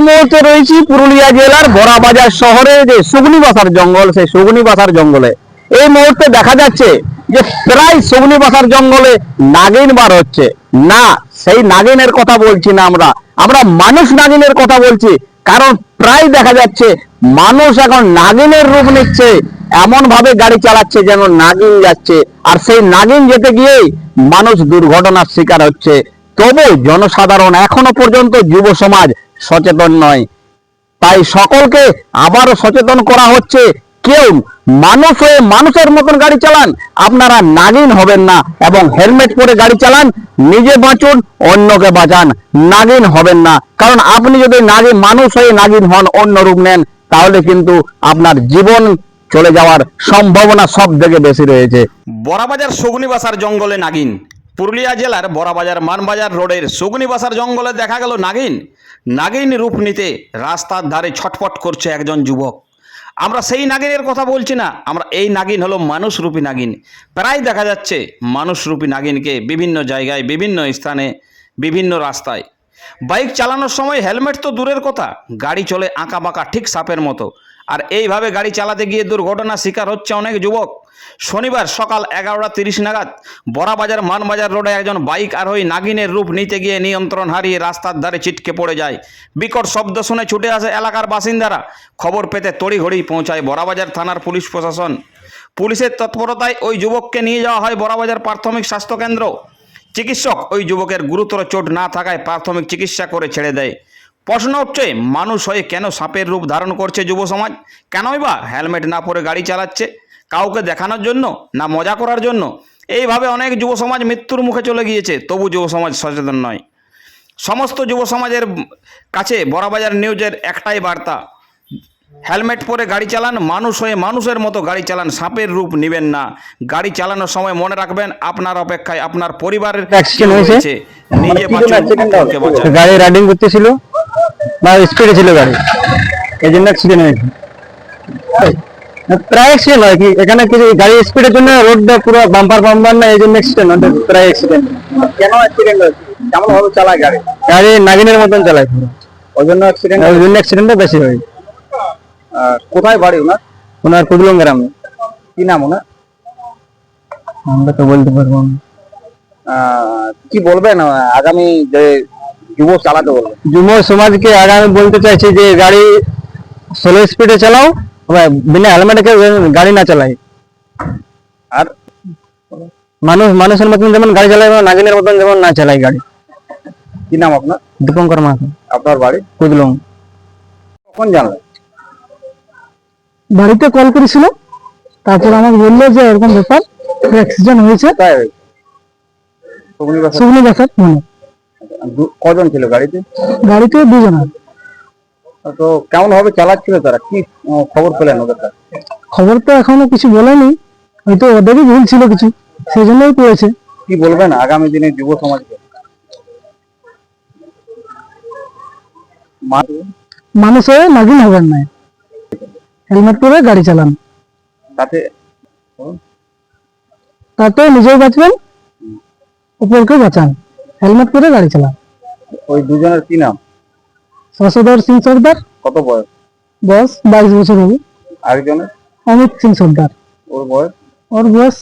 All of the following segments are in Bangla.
মুহূর্তে রয়েছি পুরুলিয়া জেলার বড়াবাজার শহরে যে সুগনিবাসার জঙ্গল, সেই সুগনিবাসার জঙ্গলে এই মুহূর্তে দেখা যাচ্ছে যে প্রায় সুগনিবাসার জঙ্গলে নাগিন বার হচ্ছে। না, সেই নাগিনের কথা বলছি না, আমরা আমরা মানুষ নাগিনের কথা বলছি। কারণ প্রায় দেখা যাচ্ছে মানুষ এখন নাগিনের রূপ নিচ্ছে, এমন ভাবে গাড়ি চালাচ্ছে যেন নাগিন যাচ্ছে, আর সেই নাগিন যেতে গিয়েই মানুষ দুর্ঘটনার শিকার হচ্ছে। তবে জনসাধারণ এখনো পর্যন্ত যুব সমাজ সচেতন নয়, তাই সকলকে আবারও সচেতন করা হচ্ছে। কেউ মানুষ হয়ে মানুষের মতন গাড়ি চালান, আপনারা নাগিন হবেন না, এবং হেলমেট পরে গাড়ি চালান, নিজে বাঁচুন, অন্যকে বাঁচান, নাগিন হবেন না। কারণ আপনি যদি নাগিন মানুষ হয়ে নাগিন হন, অন্য রূপ নেন, তাহলে কিন্তু আপনার জীবন চলে যাওয়ার সম্ভাবনা সব থেকে বেশি রয়েছে। বড়াবাজার সুগনিবাসার জঙ্গলে নাগিন। পুরুলিয়া জেলার বড়াবাজার মানবাজার রোডের সুগনিবাসার জঙ্গলে দেখা গেল নাগিন। নাগিন রূপ নিতে রাস্তার ধারে ছটফট করছে একজন যুবক। আমরা সেই নাগিনের কথা বলছি না, আমরা এই নাগিন হলো মানুষরূপী নাগিন। প্রায় দেখা যাচ্ছে মানুষরূপী নাগিনকে বিভিন্ন জায়গায়, বিভিন্ন স্থানে, বিভিন্ন রাস্তায়। বাইক চালানোর সময় হেলমেট তো দূরের কথা, গাড়ি চলে আঁকা বাঁকা ঠিক সাপের মতো। আর এইভাবে গাড়ি চালাতে গিয়ে দুর্ঘটনার শিকার হচ্ছে অনেক যুবক। শনিবার সকাল 11:30 নাগাদ বড়াবাজার মানবাজার রোডে একজন বাইক আরোহী নাগিনের রূপ নিতে গিয়ে নিয়ন্ত্রণ হারিয়ে রাস্তার ধারে ছিটকে পড়ে যায়। বিকট শব্দ শুনে ছুটে আসে এলাকার বাসিন্দারা। খবর পেতে তড়িঘড়ি পৌঁছায় বড়াবাজার থানার পুলিশ প্রশাসন। পুলিশের তৎপরতায় ওই যুবককে নিয়ে যাওয়া হয় বড়াবাজার প্রাথমিক স্বাস্থ্যকেন্দ্র। চিকিৎসক ওই যুবকের গুরুতর চোট না থাকায় প্রাথমিক চিকিৎসা করে ছেড়ে দেয়। প্রশ্ন উঠছে, মানুষ হয়ে কেন সাপের রূপ ধারণ করছে যুব সমাজ? কেনই বা হেলমেট না পরে গাড়ি চালাচ্ছে? কাউকে দেখানোর জন্য, না মজা করার জন্য? এইভাবে অনেক যুব সমাজ মৃত্যুর মুখে চলে গিয়েছে, তবু যুব সমাজ সচেতন নয়। সমস্ত যুব সমাজের কাছে বড়াবাজার নিউজের একটাই বার্তা, হেলমেট পরে গাড়ি চালান, মানুষ হয়ে মানুষের মতো গাড়ি চালান, সাপের রূপ নেবেন না। গাড়ি চালানোর সময় মনে রাখবেন আপনার অপেক্ষায় আপনার পরিবারের অ্যাক্সিডেন্ট হয়েছে, নিজে বাঁচুন, অপরকে বাঁচান। গাড়ি রাইডিং করতেছিল বা স্পিডে ছিল গাড়ি, এই জন্য অ্যাক্সিডেন্ট হয়েছে। প্রায় অ্যাক্সিডেন্ট হয় কি এখানে, কিছু গাড়ি স্পিডের জন্য রোডটা পুরো বাম্পার বাম্পার না, এই জন্য অ্যাক্সিডেন্ট হয়, প্রায় অ্যাক্সিডেন্ট। কেন অ্যাক্সিডেন্ট হয়? কেমন ভাবে চালায় গাড়ি? গাড়ি নাগিনের মতন চালায় পুরো, ওই জন্য অ্যাক্সিডেন্ট, ওই জন্য অ্যাক্সিডেন্টটা বেশি হয়। কোথায় বাড়ি ওনার? ওনার কুদলং গ্রামে। কি নাম ওনার? আমরা তো বলতে পারবো না। কি বলবেন আগামী যে যুব চালাতে বলবেন? যুব সমাজকে আগামী বলতে চাইছি যে গাড়ি স্লো স্পিডে চালাও, বিনা হেলমেটে গাড়ি না চালাই। আর মানুষের মতন যেমন গাড়ি চালাই, নাগিনের মতন যেমন না চালাই গাড়ি। কি নাম আপনার? দীপঙ্কর মাহাতো। আপনার বাড়ি? কুদলং। কখন জানলেন? বাড়িতে কল করেছিল, তারপর আমাকে বললো যে এরকম ব্যাপার, অ্যাক্সিডেন্ট হয়েছে। তাই সুগনিবাসার কজন ছিল গাড়িতে? গাড়িতে দুজন। তো কেমন ভাবে চালাচ্ছিল তারা? কি খবর পেলেন ওদের কাছে? খবর তো এখনো কিছু বলেনি, হয়তো ওদেরই ভুল ছিল কিছু, সেই জন্যই করেছে। কি বলবেন আগামী দিনে যুব সমাজকে? মানুষ হয়ে নাগিন হবেন না, হেলমেট পরে গাড়ি চালান, তাতে নিজেও বাঁচবেন, উপরকে বাঁচান। হেলমেট পরে গাড়ি চালান। ওই দুজনের কি নাম? শশধর সিং সর্দার। কত বয়স? বয়স 22 বছর হবে। আরেকজনের? অমিত সিং সর্দার। ওর বয়স? ওর বয়স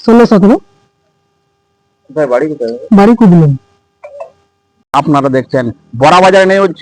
16-17। কোথায় বাড়ি? কোথায় বাড়ি? কুদলং। আপনারা দেখছেন বড়াবাজার নিউজ।